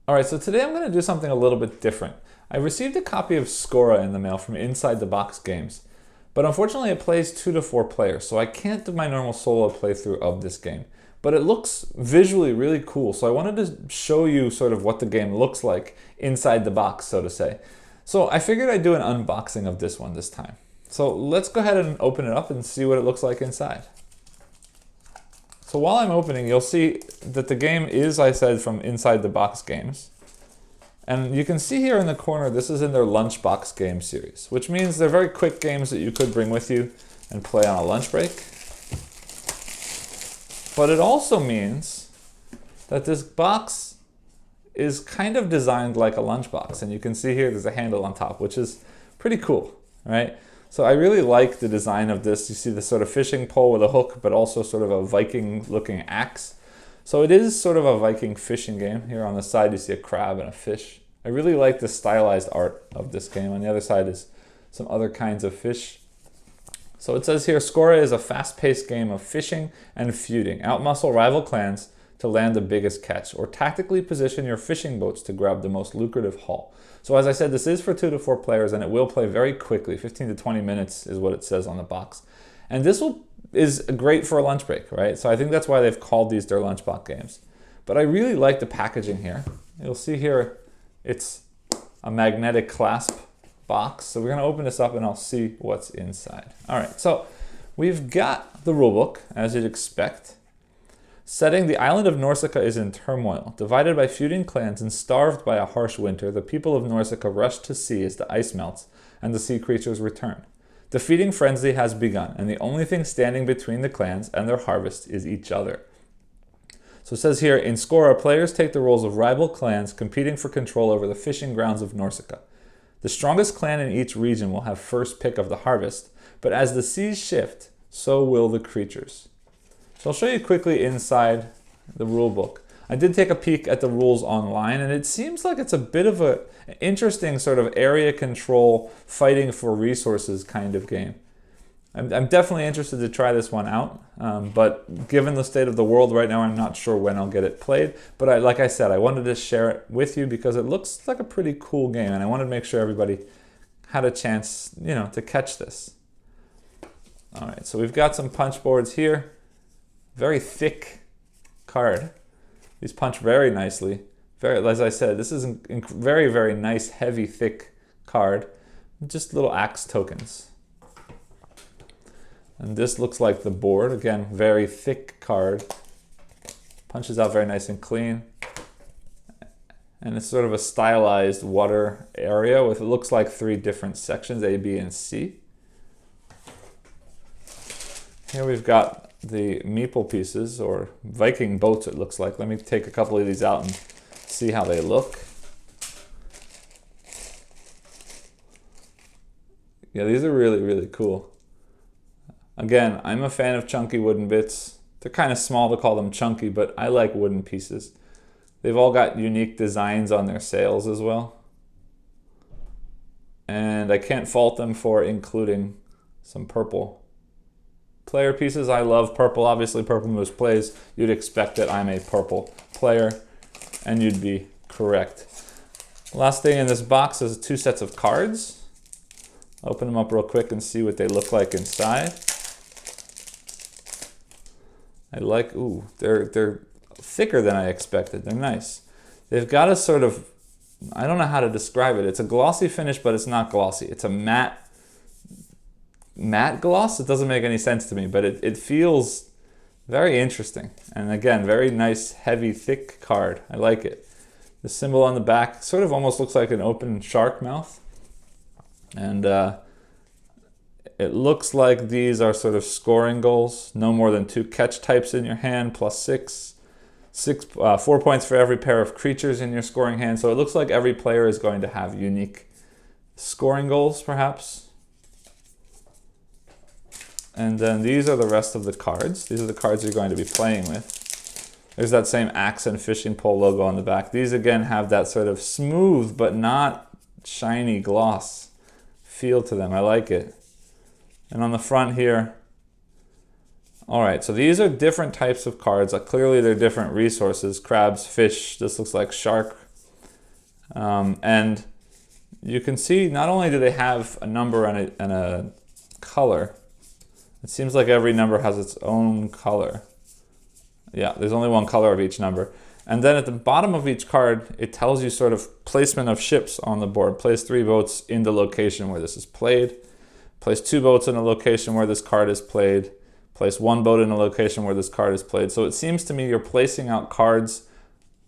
Alright, so today I'm going to do something a little bit different. I received a copy of Skora in the mail from Inside the Box Games, but unfortunately it plays 2 to 4 players, so I can't do my normal solo playthrough of this game. But it looks visually really cool, so I wanted to show you sort of what the game looks like inside the box, so to say. So I figured I'd do an unboxing of this one this time. So let's go ahead and open it up and see what it looks like inside. So while I'm opening, you'll see that the game is, I said, from Inside the Box Games. And you can see here in the corner, this is in their Lunchbox game series, which means they're very quick games that you could bring with you and play on a lunch break. But it also means that this box is kind of designed like a lunchbox. And you can see here there's a handle on top, which is pretty cool, right? So I really like the design of this. You see the sort of fishing pole with a hook, but also sort of a Viking-looking axe. So it is sort of a Viking fishing game. Here on the side you see a crab and a fish. I really like the stylized art of this game. On the other side is some other kinds of fish. So it says here, Skora is a fast-paced game of fishing and feuding. Outmuscle rival clans to land the biggest catch, or tactically position your fishing boats to grab the most lucrative haul. So as I said, this is for 2 to 4 players, and it will play very quickly. 15 to 20 minutes is what it says on the box. And this is great for a lunch break, right? So I think that's why they've called these their lunchbox games. But I really like the packaging here. You'll see here, it's a magnetic clasp box. So we're gonna open this up and I'll see what's inside. All right, so we've got the rulebook, as you'd expect. Setting: the island of Norsika is in turmoil. Divided by feuding clans and starved by a harsh winter, the people of Norsika rush to sea as the ice melts and the sea creatures return. The feeding frenzy has begun, and the only thing standing between the clans and their harvest is each other. So it says here, in Skora, players take the roles of rival clans competing for control over the fishing grounds of Norsika. The strongest clan in each region will have first pick of the harvest, but as the seas shift, so will the creatures. So I'll show you quickly inside the rule book. I did take a peek at the rules online, and it seems like it's a bit of an interesting sort of area control, fighting for resources kind of game. I'm definitely interested to try this one out, but given the state of the world right now, I'm not sure when I'll get it played. But like I said, I wanted to share it with you because it looks like a pretty cool game, and I wanted to make sure everybody had a chance, to catch this. All right, so we've got some punch boards here. Very thick card. These punch very nicely. As I said, this is a very, very nice, heavy, thick card. Just little axe tokens. And this looks like the board. Again, very thick card. Punches out very nice and clean. And it's sort of a stylized water area with, it looks like 3 different sections, A, B, and C. Here we've got the meeple pieces, or Viking boats it looks like. Let me take a couple of these out and see how they look. Yeah, these are really, really cool. Again, I'm a fan of chunky wooden bits. They're kind of small to call them chunky, but I like wooden pieces. They've all got unique designs on their sails as well. And I can't fault them for including some purple player pieces. I love purple. Obviously, Purple Moose plays. You'd expect that I'm a purple player, and you'd be correct. Last thing in this box is 2 sets of cards. Open them up real quick and see what they look like inside. I like, ooh, they're thicker than I expected. They're nice. They've got a sort of, I don't know how to describe it. It's a glossy finish, but it's not glossy. It's a matte gloss. It doesn't make any sense to me, but it feels very interesting. And again, very nice, heavy, thick card. I like it. The symbol on the back sort of almost looks like an open shark mouth. And it looks like these are sort of scoring goals. No more than 2 catch types in your hand, plus 4 points for every pair of creatures in your scoring hand. So it looks like every player is going to have unique scoring goals, perhaps. And then these are the rest of the cards. These are the cards you're going to be playing with. There's that same axe and fishing pole logo on the back. These again have that sort of smooth but not shiny gloss feel to them. I like it. And on the front here, all right, so these are different types of cards. Clearly they're different resources. Crabs, fish, this looks like shark. And you can see not only do they have a number and a color, it seems like every number has its own color. Yeah, there's only one color of each number. And then at the bottom of each card, it tells you sort of placement of ships on the board. Place 3 boats in the location where this is played. Place 2 boats in a location where this card is played. Place 1 boat in a location where this card is played. So it seems to me you're placing out cards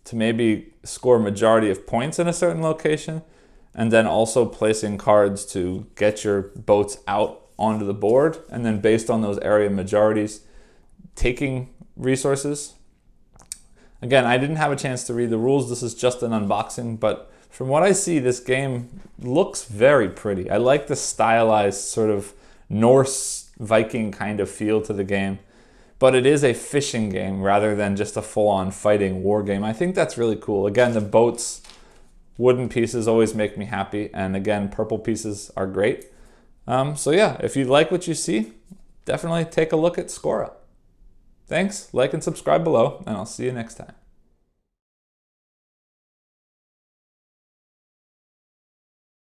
to maybe score majority of points in a certain location, and then also placing cards to get your boats out onto the board, and then based on those area majorities, taking resources. Again, I didn't have a chance to read the rules. This is just an unboxing, but from what I see, this game looks very pretty. I like the stylized sort of Norse Viking kind of feel to the game, but it is a fishing game rather than just a full-on fighting war game. I think that's really cool. Again, the boats, wooden pieces always make me happy, and again, purple pieces are great. So yeah, if you like what you see, definitely take a look at Skora. Thanks, like and subscribe below, and I'll see you next time.